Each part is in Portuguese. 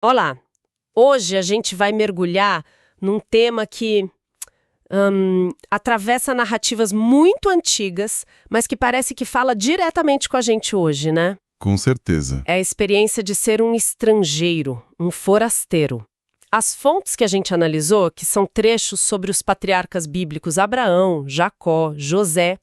Olá! Hoje a gente vai mergulhar num tema que atravessa narrativas muito antigas, mas que parece que fala diretamente com a gente hoje, né? Com certeza. É a experiência de ser um estrangeiro, um forasteiro. As fontes que a gente analisou, que são trechos sobre os patriarcas bíblicos Abraão, Jacó, José,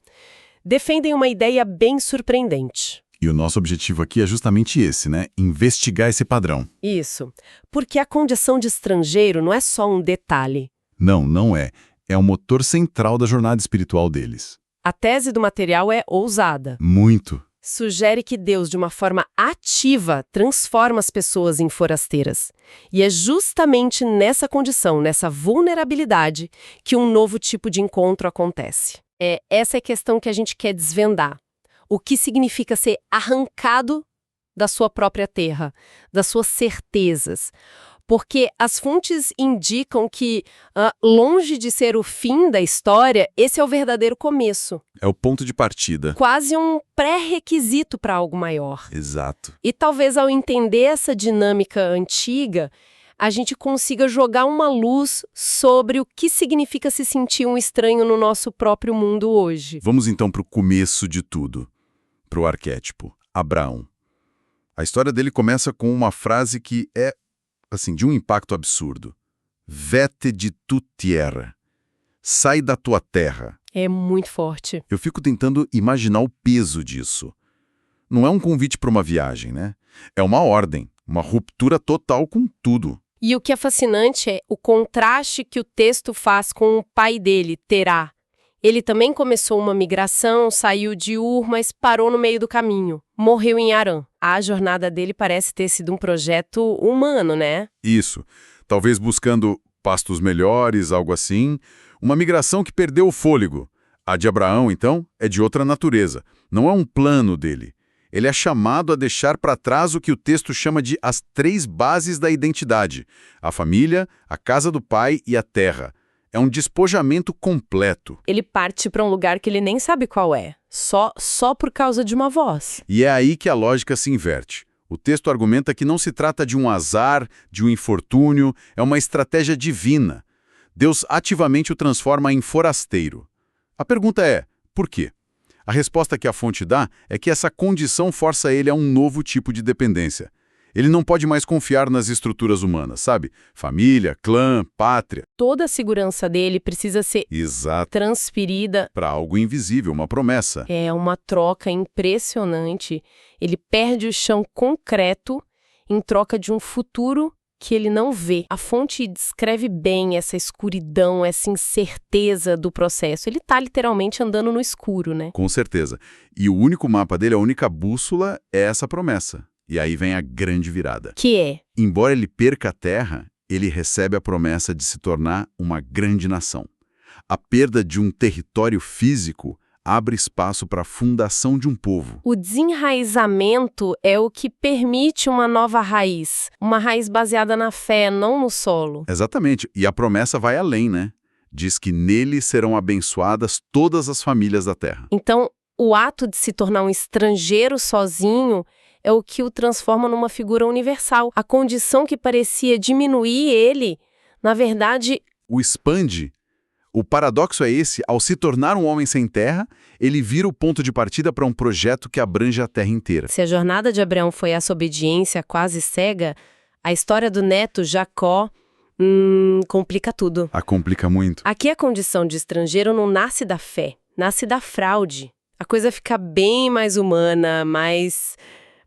defendem uma ideia bem surpreendente. E o nosso objetivo aqui é justamente esse, né? Investigar esse padrão. Isso, porque a condição de estrangeiro não é só um detalhe. Não é. É o motor central da jornada espiritual deles. A tese do material é ousada. Muito. Sugere que Deus, de uma forma ativa, transforma as pessoas em forasteiras. E é justamente nessa condição, nessa vulnerabilidade, que um novo tipo de encontro acontece. Essa é a questão que a gente quer desvendar. O que significa ser arrancado da sua própria terra, das suas certezas. Porque as fontes indicam que, longe de ser o fim da história, esse é o verdadeiro começo. É o ponto de partida. Quase um pré-requisito para algo maior. Exato. E talvez ao entender essa dinâmica antiga, a gente consiga jogar uma luz sobre o que significa se sentir um estranho no nosso próprio mundo hoje. Vamos então para o começo de tudo. Para o arquétipo, Abraão. A história dele começa com uma frase que é, assim, de um impacto absurdo. Vete de tu tierra. Sai da tua terra. É muito forte. Eu fico tentando imaginar o peso disso. Não é um convite para uma viagem, né? É uma ordem, uma ruptura total com tudo. E o que é fascinante é o contraste que o texto faz com o pai dele, Terá. Ele também começou uma migração, saiu de Ur, mas parou no meio do caminho. Morreu em Harã. A jornada dele parece ter sido um projeto humano, né? Isso. Talvez buscando pastos melhores, algo assim. Uma migração que perdeu o fôlego. A de Abraão, então, é de outra natureza. Não é um plano dele. Ele é chamado a deixar para trás o que o texto chama de as 3 bases da identidade: a família, a casa do pai e a terra. É um despojamento completo. Ele parte para um lugar que ele nem sabe qual é, só por causa de uma voz. E é aí que a lógica se inverte. O texto argumenta que não se trata de um azar, de um infortúnio, é uma estratégia divina. Deus ativamente o transforma em forasteiro. A pergunta é, por quê? A resposta que a fonte dá é que essa condição força ele a um novo tipo de dependência. Ele não pode mais confiar nas estruturas humanas, sabe? Família, clã, pátria. Toda a segurança dele precisa ser transferida para algo invisível, uma promessa. É uma troca impressionante. Ele perde o chão concreto em troca de um futuro que ele não vê. A fonte descreve bem essa escuridão, essa incerteza do processo. Ele está literalmente andando no escuro, né? Com certeza. E o único mapa dele, a única bússola, é essa promessa. E aí vem a grande virada. Que é? Embora ele perca a terra, ele recebe a promessa de se tornar uma grande nação. A perda de um território físico abre espaço para a fundação de um povo. O desenraizamento é o que permite uma nova raiz. Uma raiz baseada na fé, não no solo. Exatamente. E a promessa vai além, né? Diz que nele serão abençoadas todas as famílias da terra. Então, o ato de se tornar um estrangeiro sozinho é o que o transforma numa figura universal. A condição que parecia diminuir ele, na verdade, o expande. O paradoxo é esse: ao se tornar um homem sem terra, ele vira o ponto de partida para um projeto que abrange a terra inteira. Se a jornada de Abraão foi essa obediência quase cega, a história do neto Jacó complica tudo. Complica muito. Aqui a condição de estrangeiro não nasce da fé, nasce da fraude. A coisa fica bem mais humana, mais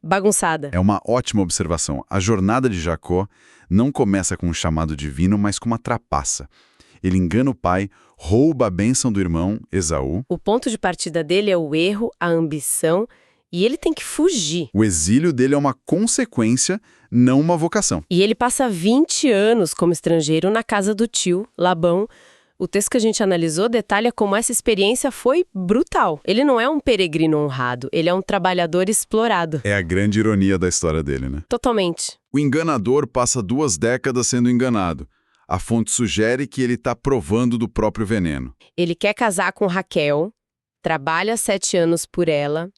bagunçada. É uma ótima observação. A jornada de Jacó não começa com um chamado divino, mas com uma trapaça. Ele engana o pai, rouba a bênção do irmão, Esaú. O ponto de partida dele é o erro, a ambição, e ele tem que fugir. O exílio dele é uma consequência, não uma vocação. E ele passa 20 anos como estrangeiro na casa do tio, Labão. O texto que a gente analisou detalha como essa experiência foi brutal. Ele não é um peregrino honrado, ele é um trabalhador explorado. É a grande ironia da história dele, né? Totalmente. O enganador passa 2 décadas sendo enganado. A fonte sugere que ele está provando do próprio veneno. Ele quer casar com Raquel, trabalha 7 anos por ela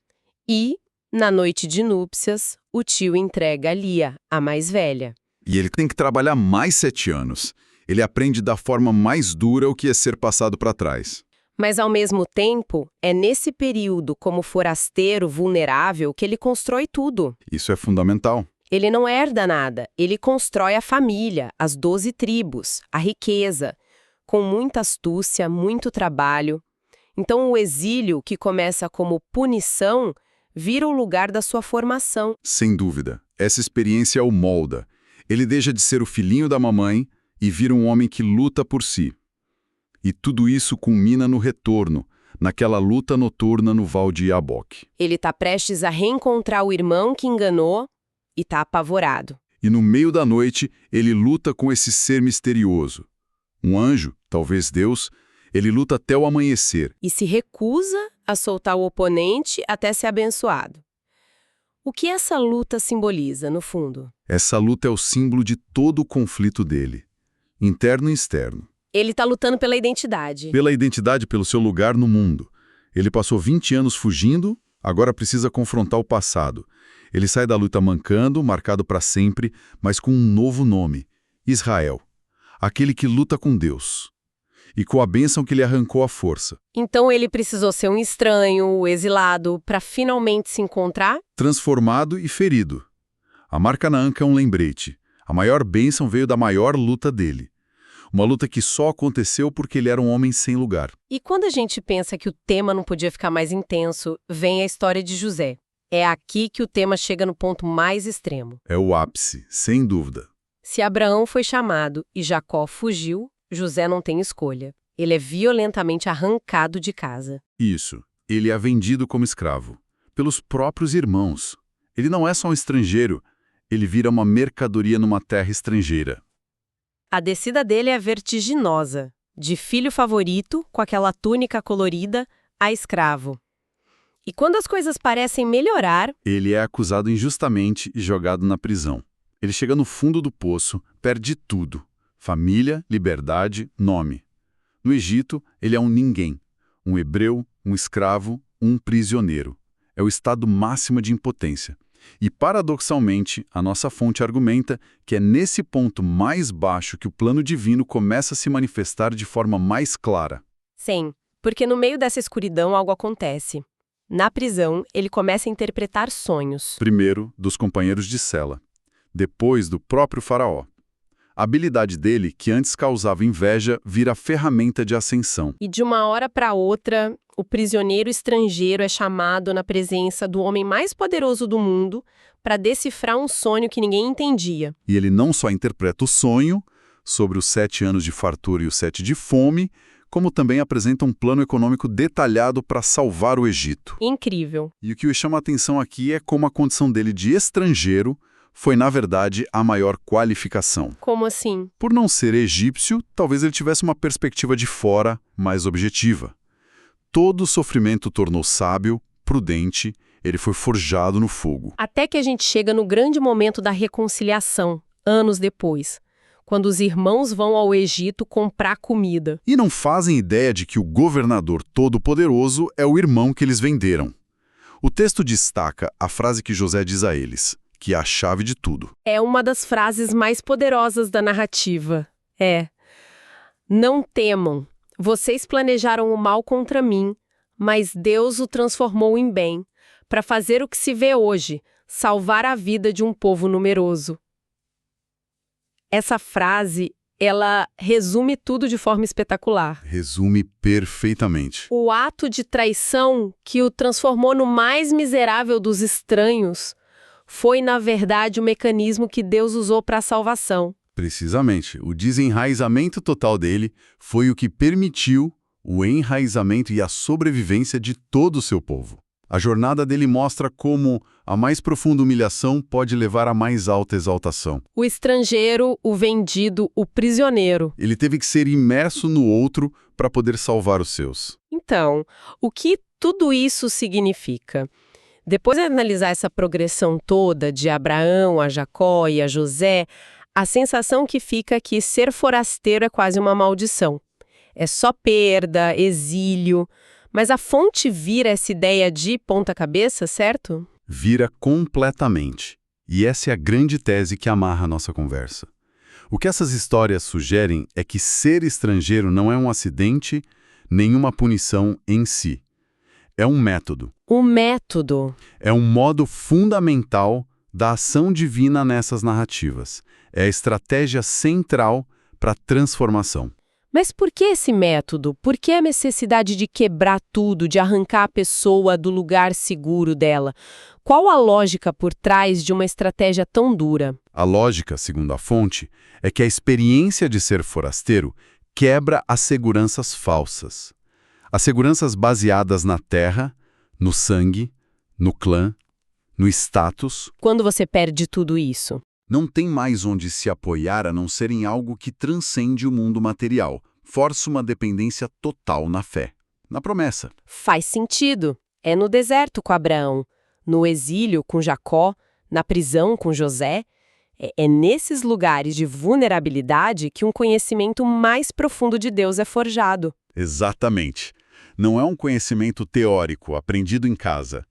e, na noite de núpcias, o tio entrega a Lia, a mais velha. E ele tem que trabalhar mais 7 anos. Ele aprende da forma mais dura o que é ser passado para trás. Mas, ao mesmo tempo, é nesse período, como forasteiro vulnerável, que ele constrói tudo. Isso é fundamental. Ele não herda nada, ele constrói a família, as 12 tribos, a riqueza, com muita astúcia, muito trabalho. Então, o exílio, que começa como punição, vira o lugar da sua formação. Sem dúvida. Essa experiência o molda. Ele deixa de ser o filhinho da mamãe e vira um homem que luta por si. E tudo isso culmina no retorno, naquela luta noturna no Val de Jaboque. Ele está prestes a reencontrar o irmão que enganou e está apavorado. E no meio da noite, ele luta com esse ser misterioso. Um anjo, talvez Deus, ele luta até o amanhecer. E se recusa a soltar o oponente até ser abençoado. O que essa luta simboliza, no fundo? Essa luta é o símbolo de todo o conflito dele, interno e externo. Ele está lutando pela identidade. Pela identidade, pelo seu lugar no mundo. Ele passou 20 anos fugindo, agora precisa confrontar o passado. Ele sai da luta mancando, marcado para sempre, mas com um novo nome, Israel. Aquele que luta com Deus. E com a bênção que lhe arrancou a força. Então ele precisou ser um estranho, exilado, para finalmente se encontrar? Transformado e ferido. A marca na anca é um lembrete. A maior bênção veio da maior luta dele. Uma luta que só aconteceu porque ele era um homem sem lugar. E quando a gente pensa que o tema não podia ficar mais intenso, vem a história de José. É aqui que o tema chega no ponto mais extremo. É o ápice, sem dúvida. Se Abraão foi chamado e Jacó fugiu, José não tem escolha. Ele é violentamente arrancado de casa. Isso. Ele é vendido como escravo. Pelos próprios irmãos. Ele não é só um estrangeiro. Ele vira uma mercadoria numa terra estrangeira. A descida dele é vertiginosa. De filho favorito, com aquela túnica colorida, a escravo. E quando as coisas parecem melhorar, ele é acusado injustamente e jogado na prisão. Ele chega no fundo do poço, perde tudo. Família, liberdade, nome. No Egito, ele é um ninguém. Um hebreu, um escravo, um prisioneiro. É o estado máximo de impotência. E, paradoxalmente, a nossa fonte argumenta que é nesse ponto mais baixo que o plano divino começa a se manifestar de forma mais clara. Sim, porque no meio dessa escuridão algo acontece. Na prisão, ele começa a interpretar sonhos. Primeiro, dos companheiros de cela. Depois, do próprio faraó. A habilidade dele, que antes causava inveja, vira ferramenta de ascensão. E de uma hora para outra, o prisioneiro estrangeiro é chamado na presença do homem mais poderoso do mundo para decifrar um sonho que ninguém entendia. E ele não só interpreta o sonho, sobre os 7 anos de fartura e os 7 de fome, como também apresenta um plano econômico detalhado para salvar o Egito. Incrível. E o que chama a atenção aqui é como a condição dele de estrangeiro foi, na verdade, a maior qualificação. Como assim? Por não ser egípcio, talvez ele tivesse uma perspectiva de fora mais objetiva. Todo o sofrimento o tornou sábio, prudente, ele foi forjado no fogo. Até que a gente chega no grande momento da reconciliação, anos depois, quando os irmãos vão ao Egito comprar comida. E não fazem ideia de que o governador todo-poderoso é o irmão que eles venderam. O texto destaca a frase que José diz a eles, que é a chave de tudo. É uma das frases mais poderosas da narrativa. Não temam. Vocês planejaram o mal contra mim, mas Deus o transformou em bem, para fazer o que se vê hoje, salvar a vida de um povo numeroso. Essa frase, ela resume tudo de forma espetacular. Resume perfeitamente. O ato de traição que o transformou no mais miserável dos estranhos foi, na verdade, o mecanismo que Deus usou para a salvação. Precisamente. O desenraizamento total dele foi o que permitiu o enraizamento e a sobrevivência de todo o seu povo. A jornada dele mostra como a mais profunda humilhação pode levar à mais alta exaltação. O estrangeiro, o vendido, o prisioneiro. Ele teve que ser imerso no outro para poder salvar os seus. Então, o que tudo isso significa? Depois de analisar essa progressão toda de Abraão a Jacó e a José, a sensação que fica é que ser forasteiro é quase uma maldição. É só perda, exílio, mas a fonte vira essa ideia de ponta-cabeça, certo? Vira completamente. E essa é a grande tese que amarra a nossa conversa. O que essas histórias sugerem é que ser estrangeiro não é um acidente, nenhuma punição em si. É um método. O método. É um modo fundamental da ação divina nessas narrativas. É a estratégia central para a transformação. Mas por que esse método? Por que a necessidade de quebrar tudo, de arrancar a pessoa do lugar seguro dela? Qual a lógica por trás de uma estratégia tão dura? A lógica, segundo a fonte, é que a experiência de ser forasteiro quebra as seguranças falsas. As seguranças baseadas na terra, no sangue, no clã, no status. Quando você perde tudo isso? Não tem mais onde se apoiar a não ser em algo que transcende o mundo material, força uma dependência total na fé, na promessa. Faz sentido. É no deserto com Abraão, no exílio com Jacó, na prisão com José. É nesses lugares de vulnerabilidade que um conhecimento mais profundo de Deus é forjado. Exatamente. Não é um conhecimento teórico, aprendido em casa.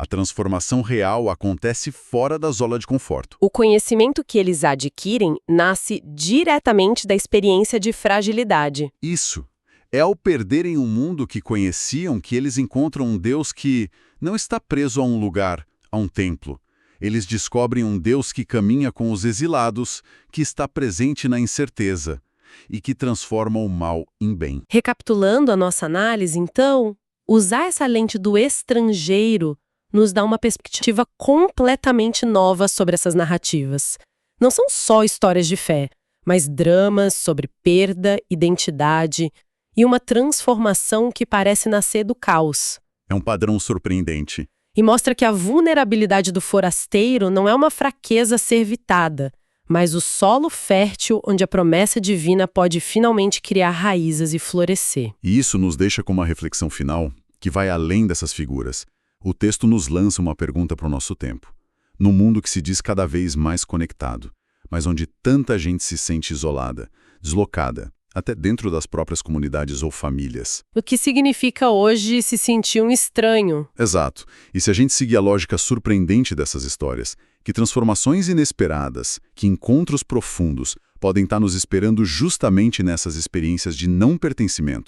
A transformação real acontece fora da zona de conforto. O conhecimento que eles adquirem nasce diretamente da experiência de fragilidade. Isso. É ao perderem o mundo que conheciam que eles encontram um Deus que não está preso a um lugar, a um templo. Eles descobrem um Deus que caminha com os exilados, que está presente na incerteza e que transforma o mal em bem. Recapitulando a nossa análise, então, usar essa lente do estrangeiro nos dá uma perspectiva completamente nova sobre essas narrativas. Não são só histórias de fé, mas dramas sobre perda, identidade e uma transformação que parece nascer do caos. É um padrão surpreendente. E mostra que a vulnerabilidade do forasteiro não é uma fraqueza a ser evitada, mas o solo fértil onde a promessa divina pode finalmente criar raízes e florescer. E isso nos deixa com uma reflexão final que vai além dessas figuras. O texto nos lança uma pergunta para o nosso tempo. Num mundo que se diz cada vez mais conectado, mas onde tanta gente se sente isolada, deslocada, até dentro das próprias comunidades ou famílias. O que significa hoje se sentir um estranho. Exato. E se a gente seguir a lógica surpreendente dessas histórias, que transformações inesperadas, que encontros profundos podem estar nos esperando justamente nessas experiências de não pertencimento.